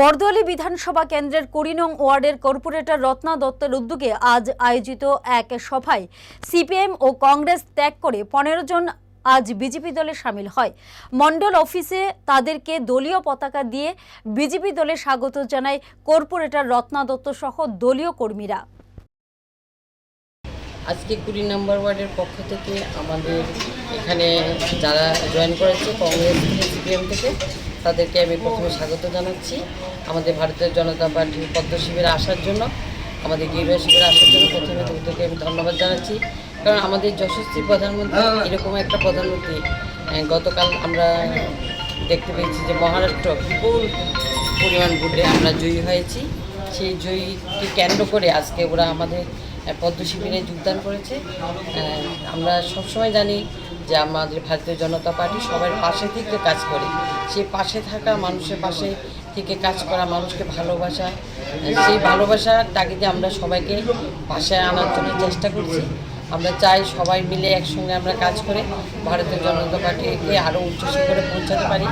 বরদোয়ালি বিধানসভা কেন্দ্রের ২০ নং ওয়ার্ডের কর্পোরেটর রত্না দত্তের উদ্যোগে আজ আয়োজিত এক সভায় সিপিএম ও কংগ্রেস ত্যাগ করে ১৫ জন আজ বিজেপি দলে সামিল হয়। মণ্ডল অফিসে তাদেরকে দলীয় পতাকা দিয়ে বিজেপি দলে স্বাগত জানায় কর্পোরেটর রত্না দত্ত সহ দলীয় কর্মীরা। আজকে ২০ নম্বর ওয়ার্ডের পক্ষ থেকে আমাদের এখানে যারা জয়েন করেছে কংগ্রেস থেকে সিপিএম থেকে তাদেরকে আমি প্রথমে স্বাগত জানাচ্ছি। আমাদের ভারতীয় জনতা পার্টির পদ্ম শিবিরে আসার জন্য, আমাদের গৃহ শিবিরে আসার জন্য প্রথমে তাদেরকে আমি ধন্যবাদ জানাচ্ছি। কারণ আমাদের যশস্বী প্রধানমন্ত্রী, এরকম একটা প্রধানমন্ত্রী গতকাল আমরা দেখতে পেয়েছি যে মহারাষ্ট্র বিপুল পরিমাণ ভোটে আমরা জয়ী হয়েছি। সেই জয়ীকে কেন্দ্র করে আজকে ওরা আমাদের পদ্ম শিবিরে যোগদান করেছে। আমরা সবসময় জানি যে আমাদের ভারতীয় জনতা পার্টি সবার পাশে থেকে কাজ করে, সেই পাশে থাকা মানুষের পাশে থেকে কাজ করা, মানুষকে ভালোবাসা, সেই ভালোবাসার তাগিদে আমরা সবাইকে পাশে আনার জন্য চেষ্টা করছি। আমরা চাই সবাই মিলে একসঙ্গে আমরা কাজ করে ভারতীয় জনতা পার্টিকে আরও উচ্চ শিখরে পৌঁছাতে পারি।